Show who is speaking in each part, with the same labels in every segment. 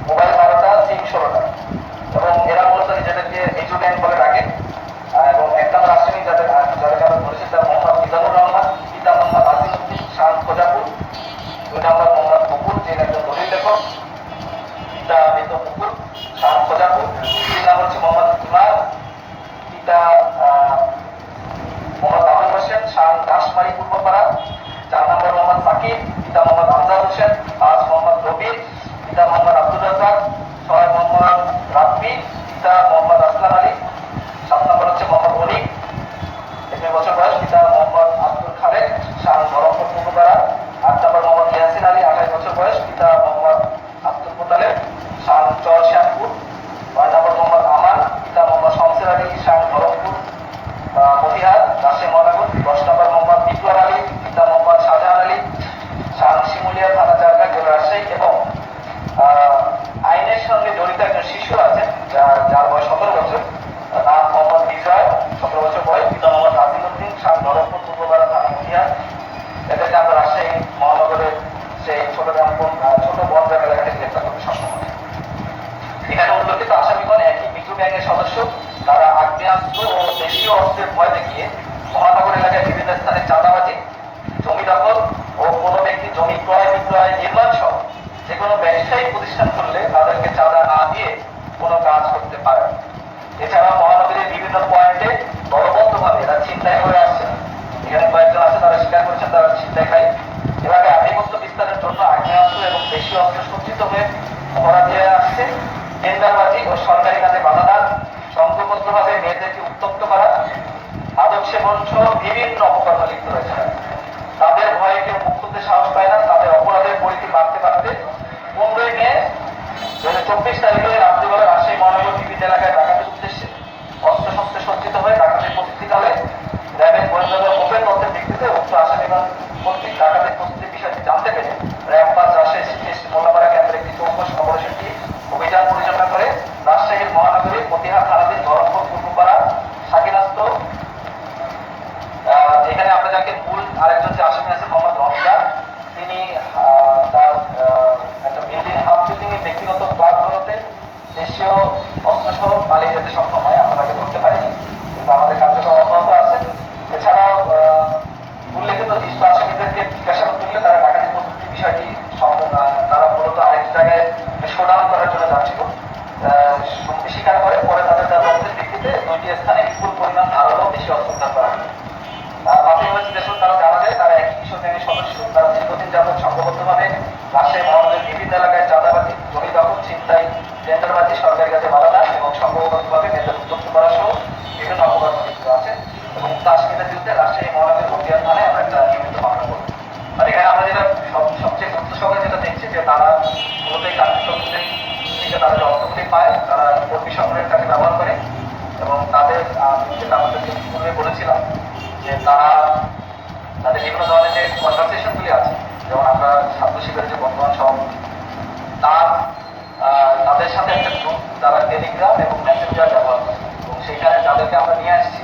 Speaker 1: Mobile 12টা, সিম 16টা এবং এরা মূলত নিজেদেরকে এজুকেন্ট শিশু আছেন যার বয়স 17 বছর, নাম মোহাম্মদ বিজয়, 17 বছর বয়স, পিতা মোহাম্মদ নাসিরউদ্দিন, শাহ নরকপুর পূর্বপাড়া থানা মতিহার। এদেরকে আমরা রাজশাহী মহানগরের সেই ছোট বনগ্রাম এলাকা থেকে গ্রেপ্তার করতে সক্ষম হয়। এখানে উল্লেখিত আসামিগণ একই মিঠু গ্যাংয়ের সদস্য। তারা আগ্নেয়াস্ত্র ও দেশীয় অস্ত্রের ভয় দেখিয়ে মহানগর এলাকায় বিভিন্ন স্থানে চাঁদাবাজি, জমি দখল ও কোনো ব্যক্তি জমি ক্রয় বিক্রয়, নির্মাণ সহ যে কোনো ব্যবসায়িক প্রতিষ্ঠান করলে তাদেরকে চাঁদা না দিয়ে কোনো কাজ করতে পারে। এছাড়া মহানগরীর বিভিন্ন পয়েন্টে দলবদ্ধভাবে এরা ছিনতাই করে আসছে। এখানে কয়েকজন আছে, তারা স্বীকার করেছেন তারা ছিনতাই খায়। এলাকায় আধিপত্য বিস্তারের জন্য আগ্নেয়াস্ত্র এবং দেশীয় অস্ত্র সজ্জিত হয়ে মহড়া দিয়ে আসছে। টেন্ডারবাজি ও সরকারি কাজে বাধা দান, সংঘবদ্ধভাবে মেয়েদেরকে উত্তপ্ত করা, মাদক সেবন সহ বিভিন্ন অপকর্ম লিপ্ত রয়েছে। তাদের ভয়ে কেউ মুখ খুলতে সাহস পায় না। তাদের অপরাধের পরিধি বাড়তে বাড়তে 15 মে 2024 তারিখে রাত্রিবেলা রাজশাহী মহানগর বিভিন্ন এলাকায় ডাকাতির উদ্দেশ্যে অস্ত্রশস্ত্রে সজ্জিত হয়ে ডাকাতির প্রস্তুতিকালে র্যাবের গোয়েন্দা দল গোপন তথ্যের ভিত্তিতে উক্ত আসামিগণ কর্তৃক ডাকাতির প্রস্তুতির বিষয়টি জানতে পেরে র্যাব 5 রাজশাহী সিটি মোল্লাপাড়া কেন্দ্রের একটি চৌকস অপারেশন টিম অভিযান পরিচালনা করে রাজশাহীর মহানগরীর মতিহার থানাধীন ধরমপুর পূর্বপাড়া সাকিনাস্ত। এখানে আমরা যাকে মূল আরেকজন যে আসামি আছে মোহাম্মদ রমজান, তিনি তার একটা হাফ বিল্ডিং এর ব্যক্তিগত ক্লাবগুলোতে দেশীয় অস্ত্রসহ পালিয়ে যেতে সক্ষম হয়। আমরা তাকে ধরতে পারিনি, কিন্তু আমাদের কার্যক্রম অব্যাহত আছে। এছাড়াও উল্লেখিত জ্যেষ্ঠ আসামিদেরকে জিজ্ঞাসাবাদ করলে তারা ডাকাতি প্রস্তুতির বিষয়টি তারা মূলত আরেক জায়গায় শোডাউন করার জন্য যাচ্ছিল স্বীকার করে। পরে তাদের তথ্যের ভিত্তিতে 2টি স্থানে বিপুল পরিমাণ ধারালো দেশীয় অস্ত্র উদ্ধার করা হয়। প্রাথমিকভাবে জিজ্ঞাসাবাদ তারা জানা যায় তারা একই কিশোর গ্যাংয়ের সদস্য। তারা দীর্ঘদিন যাবৎ সংঘবদ্ধভাবে রাজশাহী মহানগরের বিভিন্ন এলাকায় চাঁদাবাজি, জমি দখল, ছিনতাই, টেন্ডারবাজি, সরকারি কাজে বাধা দান এবং সংঘবদ্ধভাবে মেয়েদের উদ্যোক্ত করা সহ বিভিন্ন অপকর্ম লিপ্ত আছে। এবং উক্ত আসামিদের বিরুদ্ধে রাজশাহী মহানগরের মতিহার থানায় আমরা একটা নিয়মিত মামলা করব। আর এখানে আমরা যেটা সবচেয়ে গুরুত্ব সহকারে যেটা দেখছি যে তারা মূলত এই কার্যক্রমগুলি থেকে তারা যে অর্থগুলি পায় তারা কর্মী সংগ্রহের কাজে ব্যবহার করে। এবং তাদের যেটা আমাদেরকে পূর্বে বলেছিলাম যে তারা তাদের বিভিন্ন ধরনের যে কনভারসেশনগুলি আছে, যেমন আমরা ছাত্র শিবিরের যে বর্তমান সভাপতি, তাদের সাথে একটা গ্রুপ তারা টেলিগ্রাম এবং মেসেঞ্জার ব্যবহার করে এবং সেইখানে যাদেরকে আমরা নিয়ে আসছি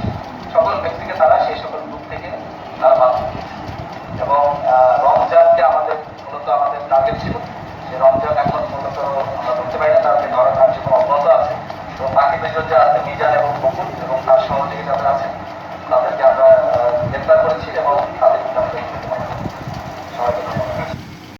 Speaker 1: সকল ব্যক্তিকে তারা সেই সকল গ্রুপ থেকে তারা বাদ দিয়েছে। এবং রমজানকে মূলত আমাদের টার্গেট ছিল। সে রমজান এখন মূলত আমরা ধরতে পারি না, তাদের ধরার কার্যক্রম অব্যাহত আছে। এবং বাকি দুজন যে আছে মিজান এবং বকুল এবং তার সহযোগী যারা আছে